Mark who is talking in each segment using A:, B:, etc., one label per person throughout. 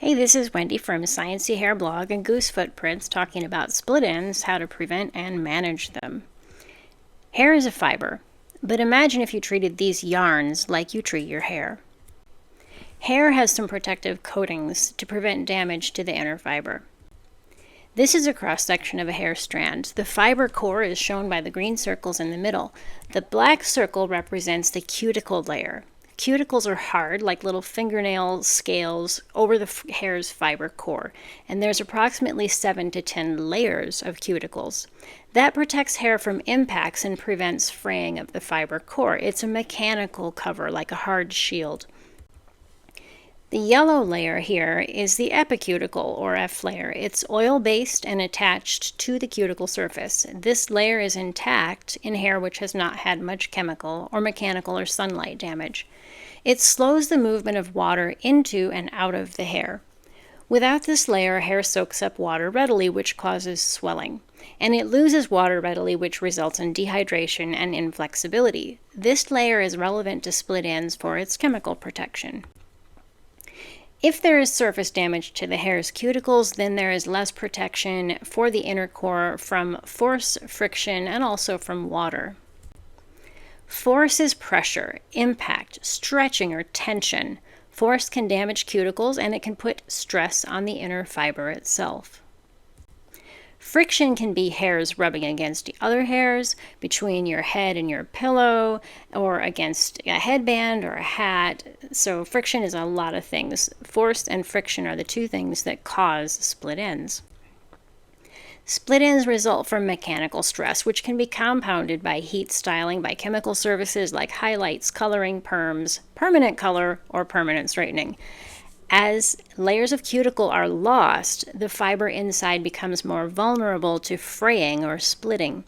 A: Hey, this is Wendy from Science-yHairBlog and Goose Footprints talking about split ends, how to prevent and manage them. Hair is a fiber, but imagine if you treated these yarns like you treat your hair. Hair has some protective coatings to prevent damage to the inner fiber. This is a cross-section of a hair strand. The fiber core is shown by the green circles in the middle. The black circle represents the cuticle layer. Cuticles are hard, like little fingernail scales over the hair's fiber core, and there's approximately 7 to 10 layers of cuticles. That protects hair from impacts and prevents fraying of the fiber core. It's a mechanical cover, like a hard shield. The yellow layer here is the epicuticle, or F layer. It's oil-based and attached to the cuticle surface. This layer is intact in hair which has not had much chemical or mechanical or sunlight damage. It slows the movement of water into and out of the hair. Without this layer, hair soaks up water readily, which causes swelling, and it loses water readily, which results in dehydration and inflexibility. This layer is relevant to split ends for its chemical protection. If there is surface damage to the hair's cuticles, then there is less protection for the inner core from force, friction, and also from water. Force is pressure, impact, stretching, or tension. Force can damage cuticles and it can put stress on the inner fiber itself. Friction can be hairs rubbing against other hairs, between your head and your pillow, or against a headband or a hat. So friction is a lot of things. Force and friction are the two things that cause split ends. Split ends result from mechanical stress, which can be compounded by heat styling by chemical services like highlights, coloring, perms, permanent color, or permanent straightening. As layers of cuticle are lost, the fiber inside becomes more vulnerable to fraying or splitting.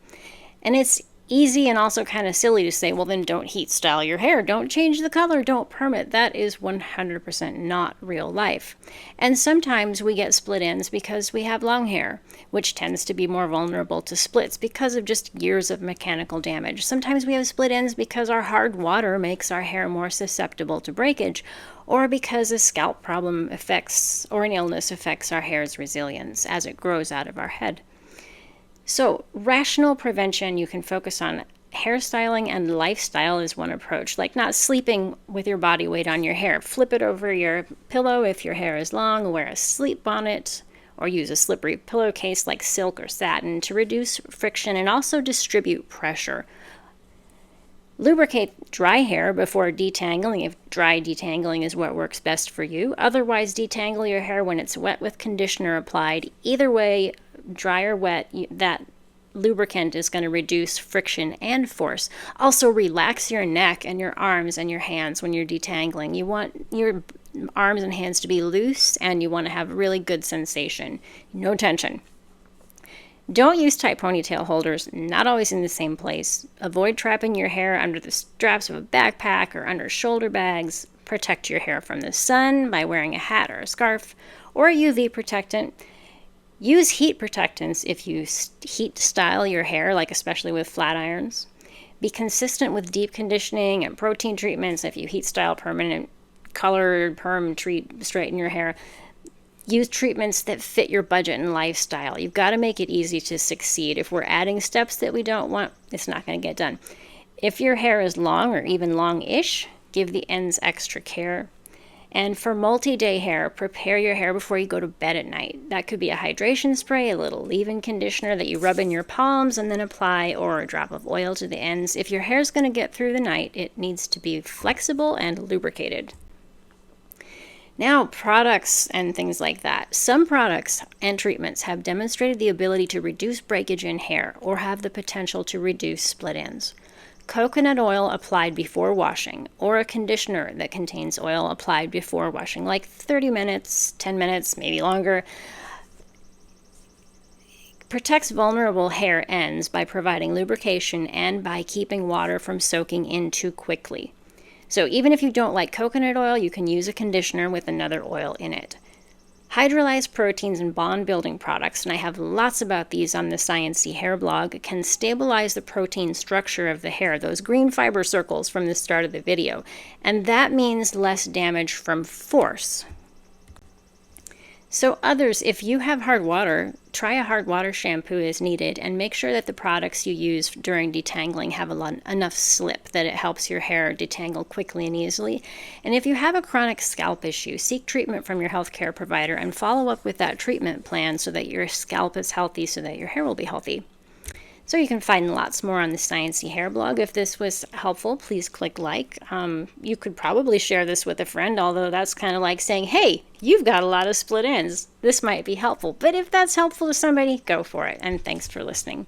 A: And it's easy and also kind of silly to say, well, then don't heat style your hair, don't change the color, don't perm it. That is 100% not real life. And sometimes we get split ends because we have long hair, which tends to be more vulnerable to splits because of just years of mechanical damage. Sometimes we have split ends because our hard water makes our hair more susceptible to breakage, or because a scalp problem affects, or an illness affects our hair's resilience as it grows out of our head. So, rational prevention, you can focus on hairstyling, and lifestyle is one approach, like not sleeping with your body weight on your hair. Flip it over your pillow if your hair is long, wear a sleep bonnet, or use a slippery pillowcase like silk or satin to reduce friction and also distribute pressure. Lubricate dry hair before detangling if dry detangling is what works best for you. Otherwise, detangle your hair when it's wet with conditioner applied. Either way, dry or wet, that lubricant is going to reduce friction and force. Also, relax your neck and your arms and your hands when you're detangling. You want your arms and hands to be loose, and you want to have really good sensation. No tension. Don't use tight ponytail holders, not always in the same place. Avoid trapping your hair under the straps of a backpack or under shoulder bags. Protect your hair from the sun by wearing a hat or a scarf or a UV protectant. Use heat protectants if you heat style your hair, like especially with flat irons. Be consistent with deep conditioning and protein treatments if you heat style permanent colored perm straighten your hair. Use treatments that fit your budget and lifestyle. You've got to make it easy to succeed. If we're adding steps that we don't want, it's not going to get done. If your hair is long or even long-ish, give the ends extra care. And for multi-day hair, prepare your hair before you go to bed at night. That could be a hydration spray, a little leave-in conditioner that you rub in your palms and then apply, or a drop of oil to the ends. If your hair is going to get through the night, it needs to be flexible and lubricated. Now, products and things like that. Some products and treatments have demonstrated the ability to reduce breakage in hair or have the potential to reduce split ends. Coconut oil applied before washing, or a conditioner that contains oil applied before washing, like 30 minutes, 10 minutes, maybe longer, protects vulnerable hair ends by providing lubrication and by keeping water from soaking in too quickly. So even if you don't like coconut oil, you can use a conditioner with another oil in it. Hydrolyzed proteins and bond-building products, and I have lots about these on the Science-yHairBlog, can stabilize the protein structure of the hair, those green fiber circles from the start of the video, and that means less damage from force. So others, if you have hard water, try a hard water shampoo as needed, and make sure that the products you use during detangling have enough slip that it helps your hair detangle quickly and easily. And if you have a chronic scalp issue, seek treatment from your healthcare provider and follow up with that treatment plan so that your scalp is healthy, so that your hair will be healthy. So you can find lots more on the Science-yHair blog. If this was helpful, please click like. You could probably share this with a friend, although that's kind of like saying, hey, you've got a lot of split ends. This might be helpful. But if that's helpful to somebody, go for it. And thanks for listening.